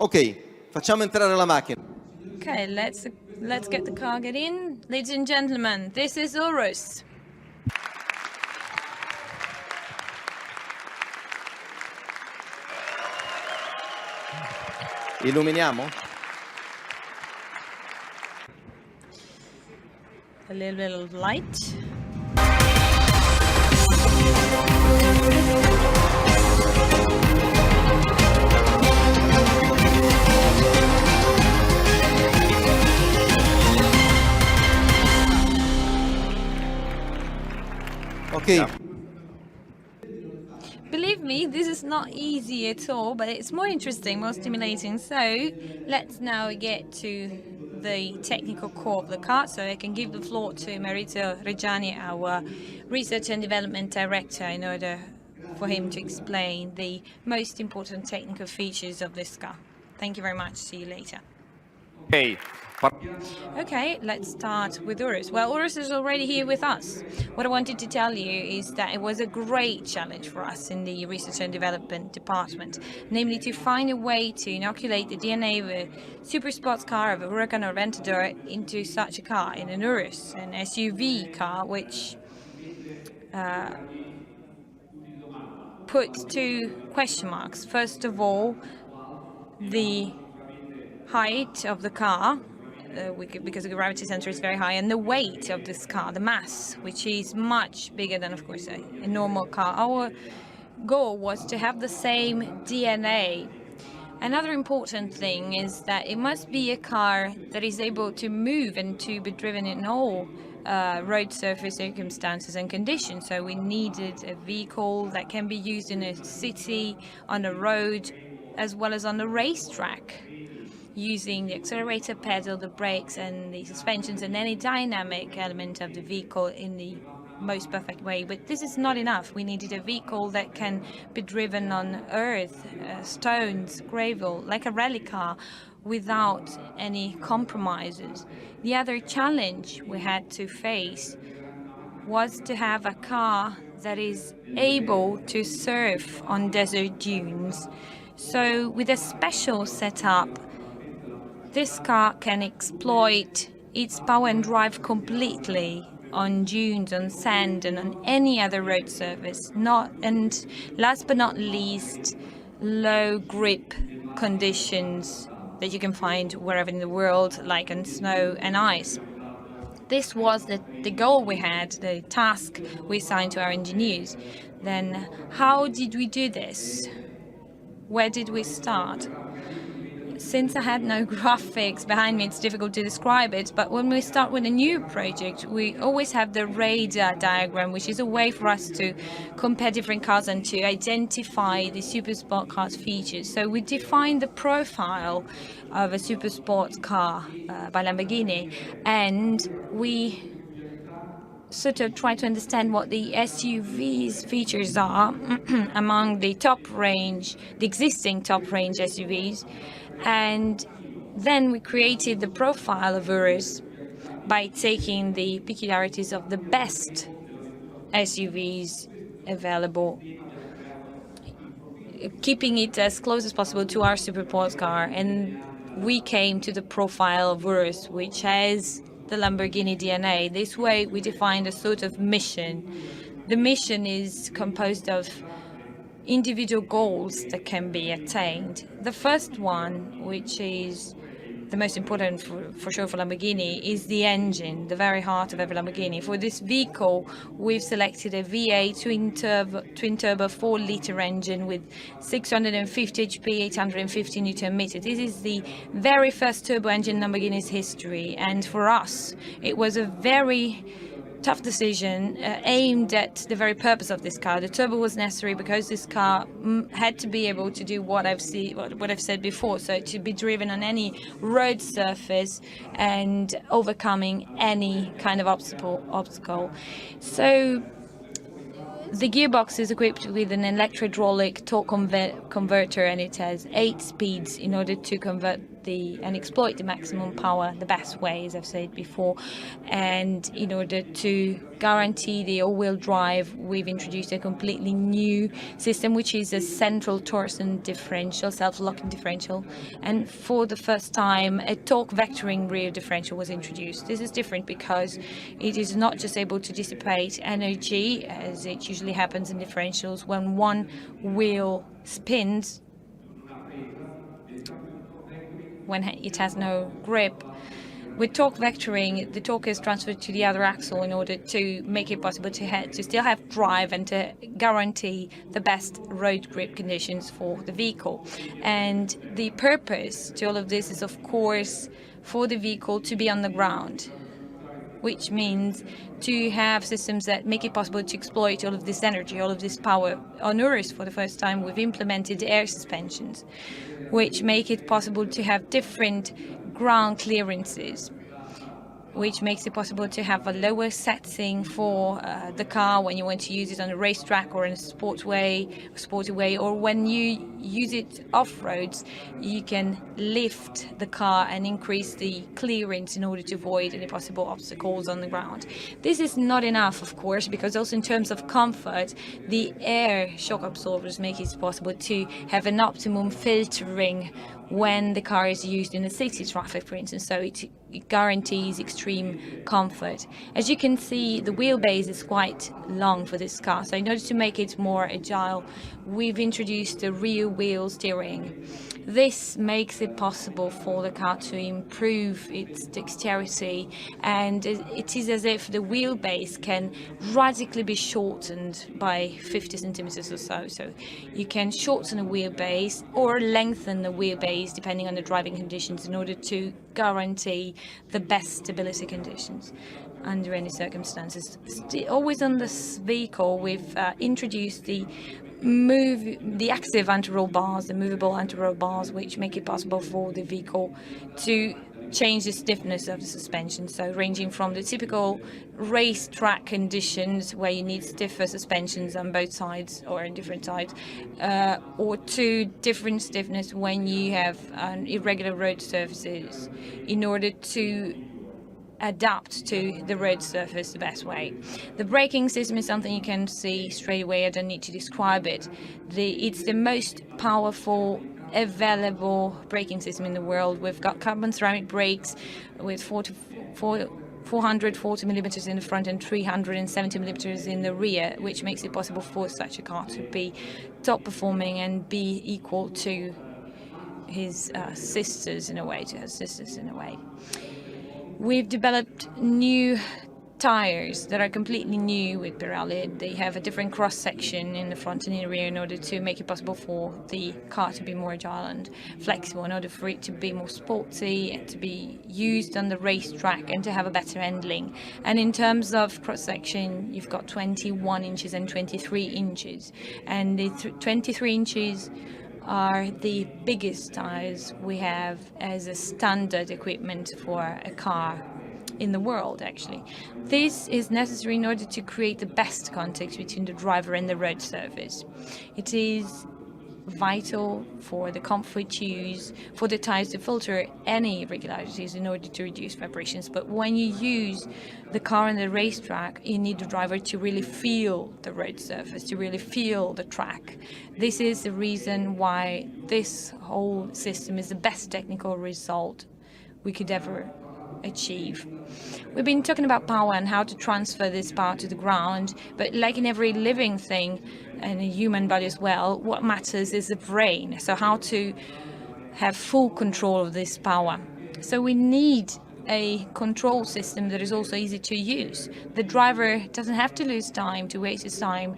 Ok, facciamo entrare la macchina. Okay, let's get the car get in. Ladies and gentlemen, this is URUS. Illuminiamo? A little bit of light. Ok. Believe me, this is not easy at all, but it's more interesting, more stimulating. So let's now get to the technical core of the car. So I can give the floor to Maurizio Reggiani, our Research and Development Director, in order for him to explain the most important technical features of this car. Thank you very much. See you later. Okay, let's start with URUS. Well, URUS is already here with us. What I wanted to tell you is that it was a great challenge for us in the Research and Development Department, namely to find a way to inoculate the DNA of a super sports car, of a Huracan or Aventador, into such a car, in an URUS, an SUV car, which puts two question marks. First of all, the height of the car, because the gravity center is very high, and the weight of this car, the mass, which is much bigger than, of course, a normal car. Our goal was to have the same DNA. Another important thing is that it must be a car that is able to move and to be driven in all road surface circumstances and conditions. So we needed a vehicle that can be used in a city, on a road, as well as on a racetrack, using the accelerator pedal, the brakes and the suspensions and any dynamic element of the vehicle in the most perfect way. But this is not enough. We needed a vehicle that can be driven on earth, stones, gravel, like a rally car, without any compromises. The other challenge we had to face was to have a car that is able to surf on desert dunes. So with a special setup, this car can exploit its power and drive completely on dunes, on sand, and on any other road surface. And last but not least, low grip conditions that you can find wherever in the world, like on snow and ice. This was the goal we had, the task we assigned to our engineers. Then how did we do this? Where did we start? Since I had no graphics behind me, it's difficult to describe it, but when we start with a new project, we always have the radar diagram, which is a way for us to compare different cars and to identify the super sport car's features. So we define the profile of a super sport car by Lamborghini, and we sort of try to understand what the SUV's features are among the existing top range SUVs. And then we created the profile of URUS by taking the peculiarities of the best SUVs available, keeping it as close as possible to our super sports car. And we came to the profile of URUS, which has the Lamborghini DNA. This way we defined a sort of mission. The mission is composed of individual goals that can be attained. The first one, which is the most important for sure for Lamborghini, is the engine, the very heart of every Lamborghini. For this vehicle, we've selected a V8 twin-turbo 4-liter engine with 650 HP, 850 Newton meters. This is the very first turbo engine in Lamborghini's history, and for us, it was a very tough decision aimed at the very purpose of this car. The turbo was necessary because this car had to be able to do what I've said before, so to be driven on any road surface and overcoming any kind of obstacle. So the gearbox is equipped with an electro-hydraulic torque converter, and it has 8 speeds in order to convert and exploit the maximum power the best way, as I've said before. And in order to guarantee the all-wheel drive, we've introduced a completely new system, which is a central torsion differential, self-locking differential. And for the first time, a torque vectoring rear differential was introduced. This is different because it is not just able to dissipate energy, as it usually happens in differentials when one wheel spins, when it has no grip. With torque vectoring, the torque is transferred to the other axle in order to make it possible to still have drive and to guarantee the best road grip conditions for the vehicle. And the purpose to all of this is, of course, for the vehicle to be on the ground, which means to have systems that make it possible to exploit all of this energy, all of this power. On URUS, for the first time, we've implemented air suspensions, which make it possible to have different ground clearances, which makes it possible to have a lower setting for the car when you want to use it on a racetrack or in a sporty way, or when you use it off-roads, you can lift the car and increase the clearance in order to avoid any possible obstacles on the ground. This is not enough, of course, because also in terms of comfort, the air shock absorbers make it possible to have an optimum filtering when the car is used in a city traffic, for instance, so it guarantees extreme comfort. As you can see, the wheelbase is quite long for this car, so in order to make it more agile, we've introduced the rear wheel steering. This makes it possible for the car to improve its dexterity, and it is as if the wheelbase can radically be shortened by 50 centimeters or so. So you can shorten a wheelbase or lengthen the wheelbase depending on the driving conditions in order to guarantee the best stability conditions under any circumstances. Always on this vehicle, we've introduced the active anti-roll bars, the movable anti-roll bars, which make it possible for the vehicle to change the stiffness of the suspension. So ranging from the typical racetrack conditions where you need stiffer suspensions on both sides or on different sides, or to different stiffness when you have irregular road surfaces in order to adapt to the road surface the best way. The braking system is something you can see straight away. I don't need to describe it. It's the most powerful available braking system in the world. We've got carbon ceramic brakes with 440 millimeters in the front and 370 millimeters in the rear, which makes it possible for such a car to be top performing and be equal to his sisters in a way, We've developed new tires that are completely new with Pirelli. They have a different cross section in the front and in the rear in order to make it possible for the car to be more agile and flexible, in order for it to be more sporty and to be used on the racetrack and to have a better handling. And in terms of cross section, you've got 21 inches and 23 inches, and the 23 inches are the biggest tires we have as a standard equipment for a car in the world, actually. This is necessary in order to create the best contact between the driver and the road surface. It is vital for the comfort use, for the tires to filter any irregularities in order to reduce vibrations. But when you use the car on the racetrack, you need the driver to really feel the road surface, to really feel the track. This is the reason why this whole system is the best technical result we could ever achieve. We've been talking about power and how to transfer this power to the ground, but like in every living thing and a human body as well, what matters is the brain. So how to have full control of this power. So we need a control system that is also easy to use. The driver doesn't have to lose time, to waste his time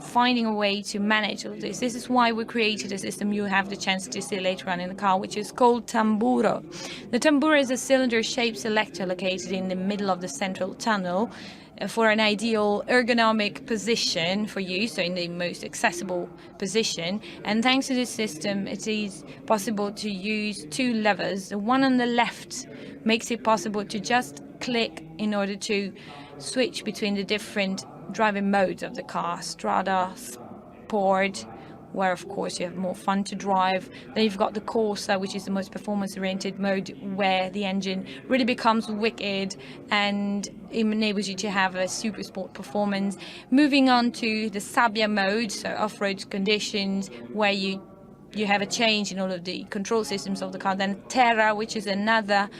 finding a way to manage all this. This is why we created a system you have the chance to see later on in the car, which is called Tamburo. The Tamburo is a cylinder-shaped selector located in the middle of the central tunnel for an ideal ergonomic position for you, so in the most accessible position. And thanks to this system, it is possible to use two levers. The one on the left makes it possible to just click in order to switch between the different driving modes of the car: Strada, Sport, where of course you have more fun to drive. Then you've got the Corsa, which is the most performance-oriented mode, where the engine really becomes wicked and enables you to have a super sport performance. Moving on to the Sabbia mode, so off-road conditions, where you have a change in all of the control systems of the car. Then Terra, which is another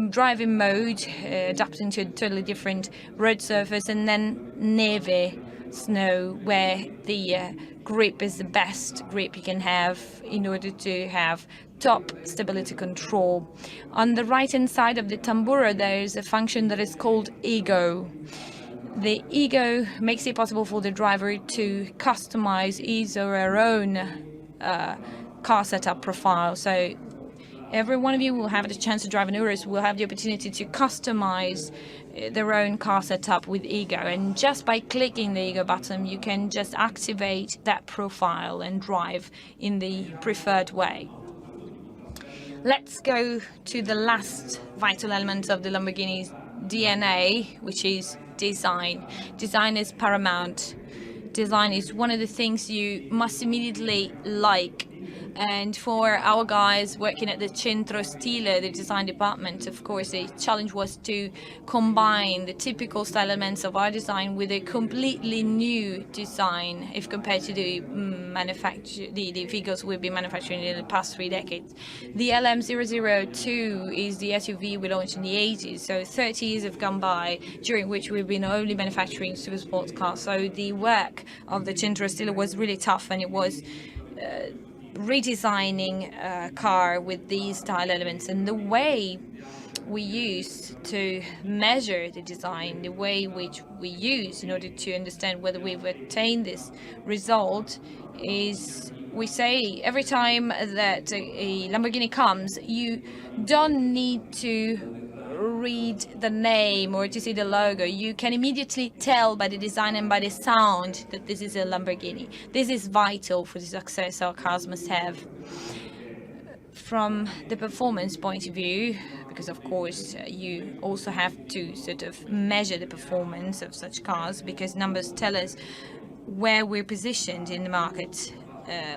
driving mode, adapting to a totally different road surface. And then Neve, snow, where the grip is the best grip you can have in order to have top stability control. On the right-hand side of the Tambura, there is a function that is called Ego. The Ego makes it possible for the driver to customize his or her own car setup profile. So every one of you will have the chance to drive an URUS, will have the opportunity to customize their own car setup with Ego. And just by clicking the Ego button, you can just activate that profile and drive in the preferred way. Let's go to the last vital element of the Lamborghini's DNA, which is design. Design is paramount. Design is one of the things you must immediately like. And for our guys working at the Centro Stile, the design department, of course, the challenge was to combine the typical style elements of our design with a completely new design if compared to the vehicles we've been manufacturing in the past 3 decades. The LM002 is the SUV we launched in the 80s, so 30 years have gone by, during which we've been only manufacturing super sports cars. So the work of the Centro Stile was really tough, and it was redesigning a car with these style elements. And the way we use to measure the design, the way which we use in order to understand whether we've attained this result, is we say every time that a Lamborghini comes, you don't need to read the name or to see the logo. You can immediately tell by the design and by the sound that this is a Lamborghini. This is vital for the success our cars must have. From the performance point of view, because of course you also have to sort of measure the performance of such cars, because numbers tell us where we're positioned in the market.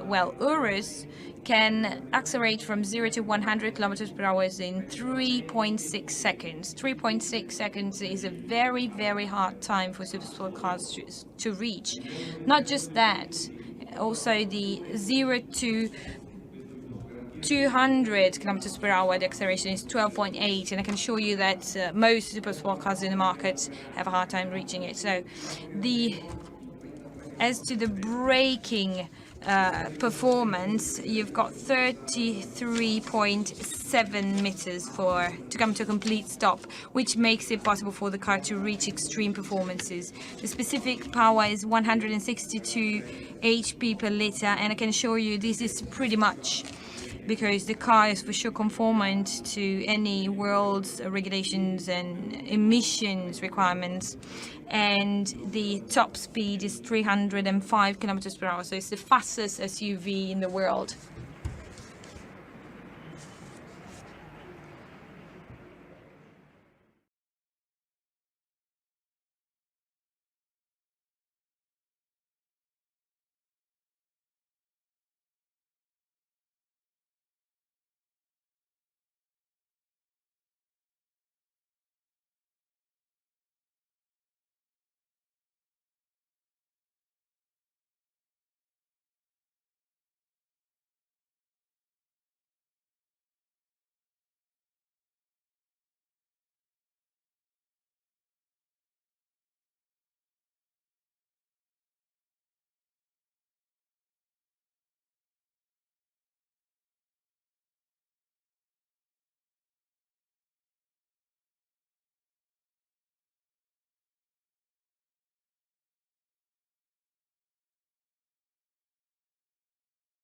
Well, URUS can accelerate from 0 to 100 kilometers per hour in 3.6 seconds. 3.6 seconds is a very, very hard time for supersport cars to reach. Not just that, also the 0 to 200 kilometers per hour, the acceleration is 12.8, and I can assure you that most supersport cars in the market have a hard time reaching it. So as to the braking performance, you've got 33.7 meters to come to a complete stop, which makes it possible for the car to reach extreme performances. The specific power is 162 HP per liter, and I can assure you this is pretty much because the car is for sure conformant to any world's regulations and emissions requirements. And the top speed is 305 kilometers per hour, so it's the fastest SUV in the world.